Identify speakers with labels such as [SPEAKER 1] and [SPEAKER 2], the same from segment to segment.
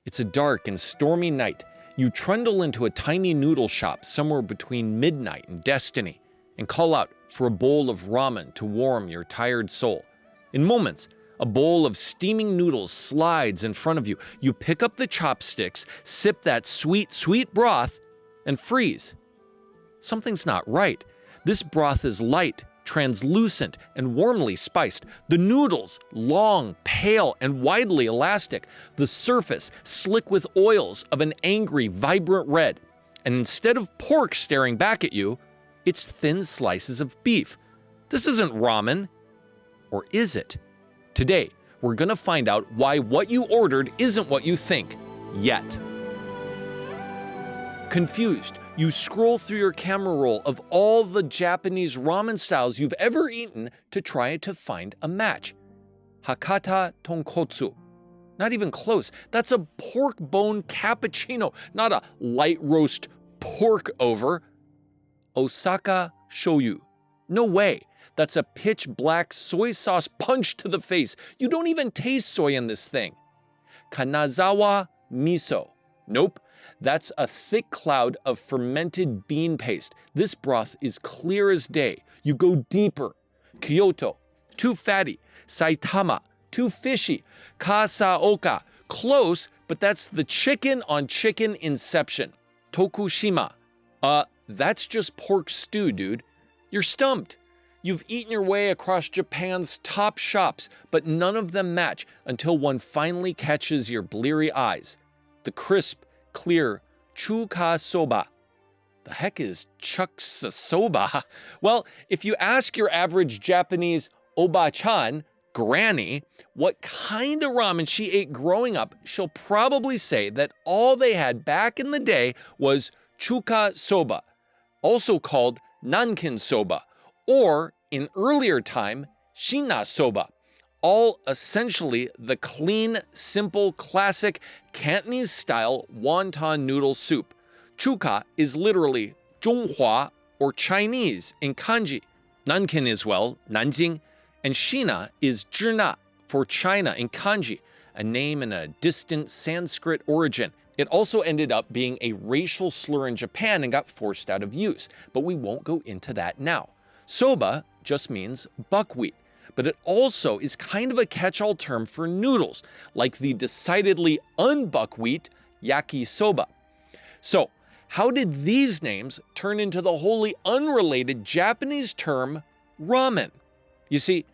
[SPEAKER 1] It's a dark and stormy night. You trundle into a tiny noodle shop somewhere between midnight and destiny and call out for a bowl of ramen to warm your tired soul. In moments, a bowl of steaming noodles slides in front of you. You pick up the chopsticks, sip that sweet, sweet broth, and freeze. Something's not right. This broth is light, translucent, and warmly spiced. The noodles, long, pale, and widely elastic. The surface, slick with oils of an angry, vibrant red. And instead of pork staring back at you, it's thin slices of beef. This isn't ramen. Or is it? Today, we're gonna find out why what you ordered isn't what you think, yet. Confused, you scroll through your camera roll of all the Japanese ramen styles you've ever eaten to try to find a match. Hakata tonkotsu. Not even close. That's a pork bone cappuccino, not a light roast pork over. Osaka shoyu. No way. That's a pitch black soy sauce punch to the face. You don't even taste soy in this thing. Kanazawa miso. Nope. That's a thick cloud of fermented bean paste. This broth is clear as day. You go deeper. Kyoto. Too fatty. Saitama. Too fishy. Kasaoka. Close, but that's the chicken on chicken inception. Tokushima. That's just pork stew, dude. You're stumped. You've eaten your way across Japan's top shops, but none of them match until one finally catches your bleary eyes. The crisp, clear chuka soba. The heck is chuksa soba? Well, if you ask your average Japanese oba-chan, granny, what kind of ramen she ate growing up, she'll probably say that all they had back in the day was chuka soba, also called nankin soba, or in earlier time, shina soba, all essentially the clean, simple, classic Cantonese-style wonton noodle soup. Chuka is literally Zhonghua or Chinese in kanji. Nankin is, well, Nanjing, and shina is zhina for China in kanji, a name in a distant Sanskrit origin. It also ended up being a racial slur in Japan and got forced out of use, but we won't go into that now. Soba just means buckwheat, but it also is kind of a catch-all term for noodles, like the decidedly unbuckwheat yakisoba. So, how did these names turn into the wholly unrelated Japanese term ramen? You see,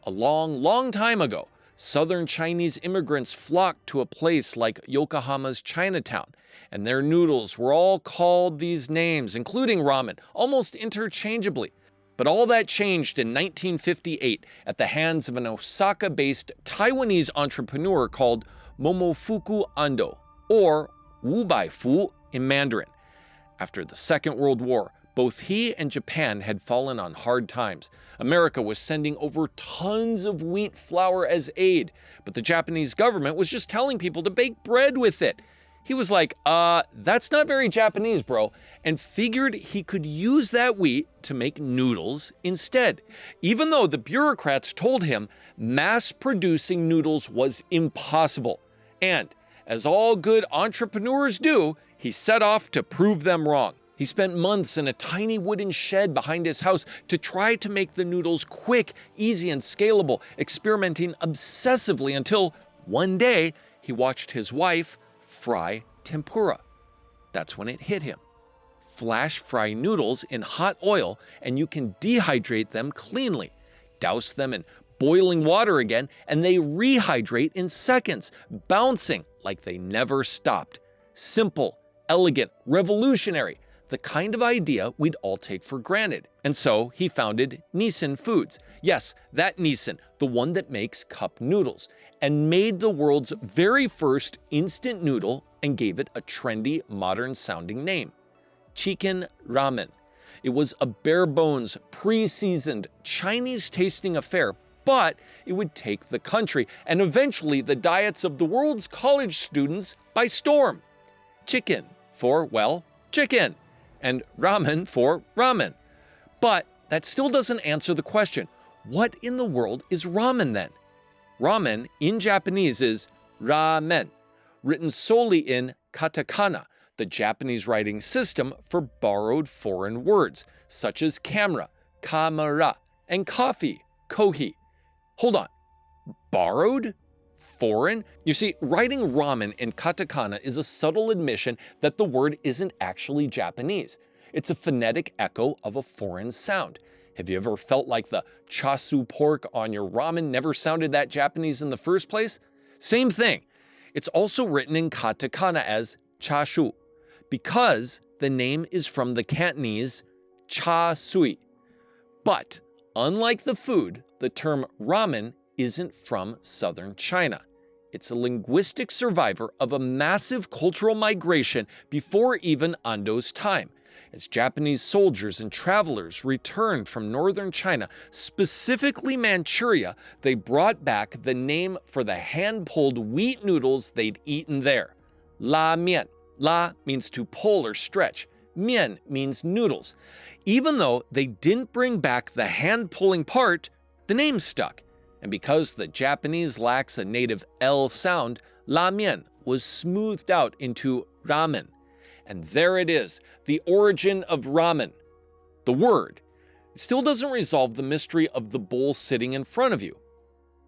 [SPEAKER 1] a long, long time ago, Southern Chinese immigrants flocked to a place like Yokohama's Chinatown, and their noodles were all called these names, including ramen, almost interchangeably. But all that changed in 1958 at the hands of an Osaka-based Taiwanese entrepreneur called Momofuku Ando, or Wu Bai Fu in Mandarin. After the Second World War, both he and Japan had fallen on hard times. America was sending over tons of wheat flour as aid, but the Japanese government was just telling people to bake bread with it. He was like, that's not very Japanese, bro, and figured he could use that wheat to make noodles instead, even though the bureaucrats told him mass-producing noodles was impossible. And, as all good entrepreneurs do, he set off to prove them wrong. He spent months in a tiny wooden shed behind his house to try to make the noodles quick, easy, and scalable, experimenting obsessively until one day he watched his wife fry tempura. That's when it hit him. Flash fry noodles in hot oil and you can dehydrate them cleanly. Douse them in boiling water again and they rehydrate in seconds, bouncing like they never stopped. Simple, elegant, revolutionary. The kind of idea we'd all take for granted. And so he founded Nissin Foods. Yes, that Nissin, the one that makes cup noodles, and made the world's very first instant noodle and gave it a trendy, modern-sounding name, Chicken Ramen. It was a bare-bones, pre-seasoned, Chinese-tasting affair, but it would take the country and eventually the diets of the world's college students by storm. Chicken for, well, chicken, and ramen for ramen. But that still doesn't answer the question, what in the world is ramen then? Ramen in Japanese is ramen. written solely in katakana, the Japanese writing system for borrowed foreign words, such as camera, kamera, and coffee, kohi. Hold on, borrowed? Foreign? You see, writing ramen in katakana is a subtle admission that the word isn't actually Japanese. It's a phonetic echo of a foreign sound. Have you ever felt like the chasu pork on your ramen never sounded that Japanese in the first place? Same thing. It's also written in katakana as chashu, because the name is from the Cantonese cha sui. But unlike the food, the term ramen isn't from southern China. It's a linguistic survivor of a massive cultural migration before even Ando's time. As Japanese soldiers and travelers returned from northern China, specifically Manchuria, they brought back the name for the hand-pulled wheat noodles they'd eaten there. Lāmiàn. La means to pull or stretch. Mian means noodles. Even though they didn't bring back the hand-pulling part, the name stuck. And because the Japanese lacks a native L sound, lāmiàn was smoothed out into ramen. And there it is, the origin of ramen. The word. It still doesn't resolve the mystery of the bowl sitting in front of you.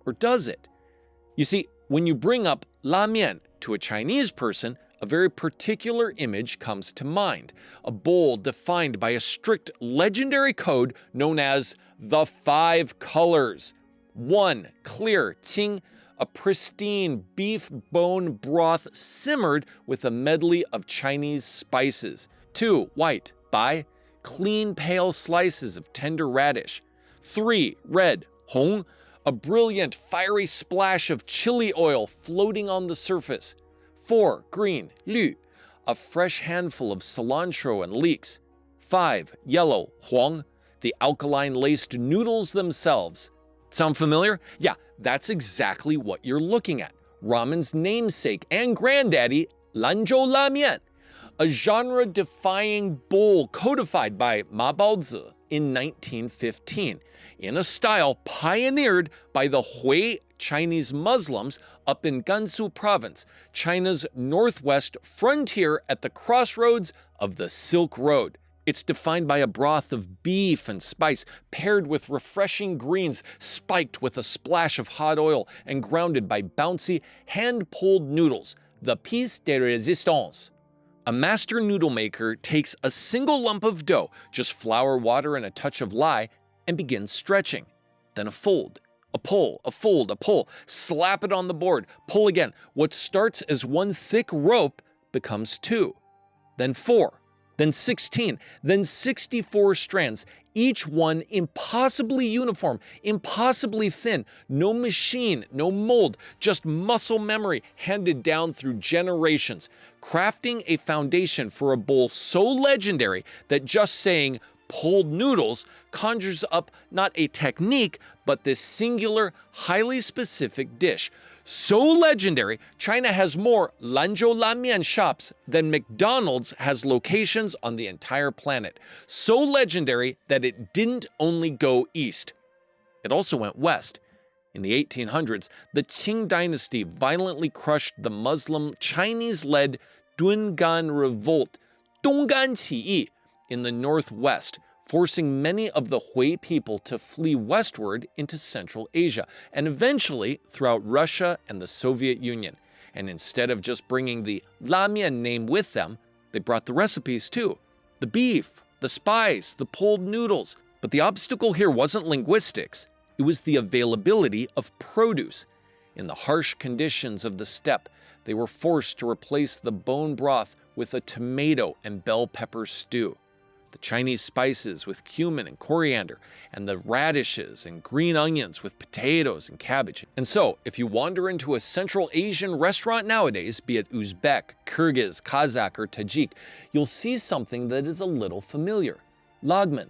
[SPEAKER 1] Or does it? You see, when you bring up lāmiàn to a Chinese person, a very particular image comes to mind. A bowl defined by a strict legendary code known as the 5 colors. 1. Clear, qing, a pristine beef bone broth simmered with a medley of Chinese spices. 2. White, bai, clean pale slices of tender radish. 3. Red, hong, a brilliant fiery splash of chili oil floating on the surface. 4. Green, lü, a fresh handful of cilantro and leeks. 5. Yellow, huang, the alkaline-laced noodles themselves. Sound familiar? Yeah, that's exactly what you're looking at. Ramen's namesake and granddaddy, Lanzhou Lamian, a genre-defying bowl codified by Ma Baozi in 1915, in a style pioneered by the Hui Chinese Muslims up in Gansu province, China's northwest frontier at the crossroads of the Silk Road. It's defined by a broth of beef and spice paired with refreshing greens spiked with a splash of hot oil and grounded by bouncy, hand-pulled noodles, the piece de résistance. A master noodle maker takes a single lump of dough, just flour, water, and a touch of lye, and begins stretching. Then a fold, a pull, a fold, a pull, slap it on the board, pull again. What starts as one thick rope becomes 2, then 4, then 16, then 64 strands, each one impossibly uniform, impossibly thin, no machine, no mold, just muscle memory handed down through generations, crafting a foundation for a bowl so legendary that just saying pulled noodles conjures up not a technique, but this singular, highly specific dish. So legendary, China has more Lanzhou Lamian shops than McDonald's has locations on the entire planet. So legendary that it didn't only go east. It also went west. In the 1800s, the Qing dynasty violently crushed the Muslim Chinese-led Dungan Revolt, Donggan Qiyi, in the northwest, forcing many of the Hui people to flee westward into Central Asia, and eventually throughout Russia and the Soviet Union. And instead of just bringing the lāmiàn name with them, they brought the recipes too. The beef, the spice, the pulled noodles. But the obstacle here wasn't linguistics, it was the availability of produce. In the harsh conditions of the steppe, they were forced to replace the bone broth with a tomato and bell pepper stew. The Chinese spices with cumin and coriander, and the radishes and green onions with potatoes and cabbage. And so, if you wander into a Central Asian restaurant nowadays, be it Uzbek, Kyrgyz, Kazakh, or Tajik, you'll see something that is a little familiar: lagman.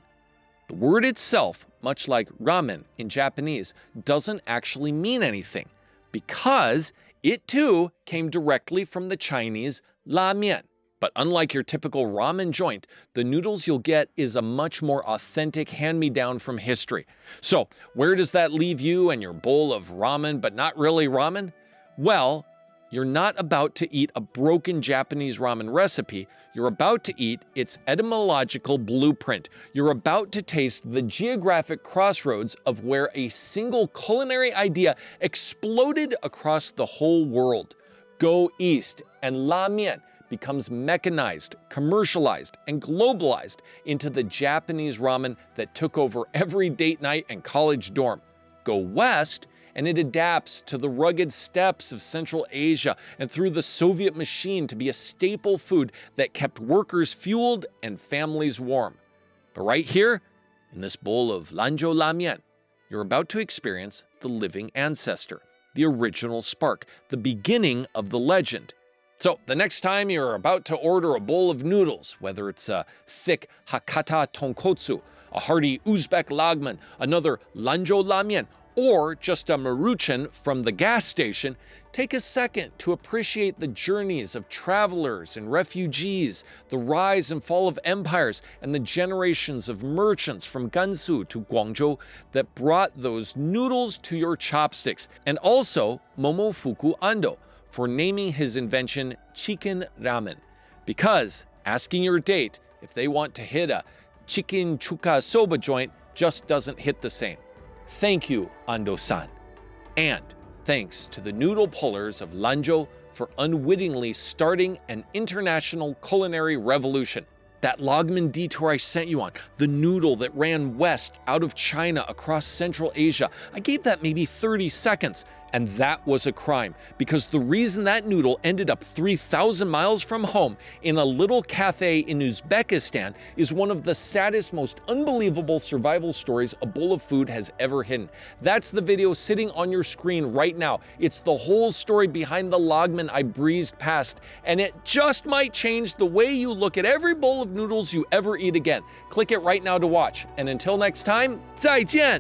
[SPEAKER 1] The word itself, much like ramen in Japanese, doesn't actually mean anything, because it too came directly from the Chinese lāmiàn. But unlike your typical ramen joint, the noodles you'll get is a much more authentic hand-me-down from history. So, where does that leave you and your bowl of ramen, but not really ramen? Well, You're not about to eat a broken Japanese ramen recipe. You're about to eat its etymological blueprint. You're about to taste the geographic crossroads of where a single culinary idea exploded across the whole world. Go east, and lāmiàn becomes mechanized, commercialized, and globalized into the Japanese ramen that took over every date night and college dorm. Go west, and it adapts to the rugged steppes of Central Asia and through the Soviet machine to be a staple food that kept workers fueled and families warm. But right here, in this bowl of Lanzhou Lamian, you're about to experience the living ancestor, the original spark, the beginning of the legend. So the next time you're about to order a bowl of noodles, whether it's a thick Hakata tonkotsu, a hearty Uzbek lagman, another Lanzhou Lamian, or just a maruchan from the gas station, take a second to appreciate the journeys of travelers and refugees, the rise and fall of empires, and the generations of merchants from Gansu to Guangzhou that brought those noodles to your chopsticks, and also Momofuku Ando for naming his invention chicken ramen. Because asking your date if they want to hit a chicken chuka soba joint just doesn't hit the same. Thank you, Ando-san. And thanks to the noodle pullers of Lanzhou for unwittingly starting an international culinary revolution. That lagman detour I sent you on, the noodle that ran west out of China across Central Asia, I gave that maybe 30 seconds, and that was a crime, because the reason that noodle ended up 3,000 miles from home in a little cafe in Uzbekistan is one of the saddest, most unbelievable survival stories a bowl of food has ever hidden. That's the video sitting on your screen right now. It's the whole story behind the lagman I breezed past, and it just might change the way you look at every bowl of noodles you ever eat again. Click it right now to watch, and until next time, 再见!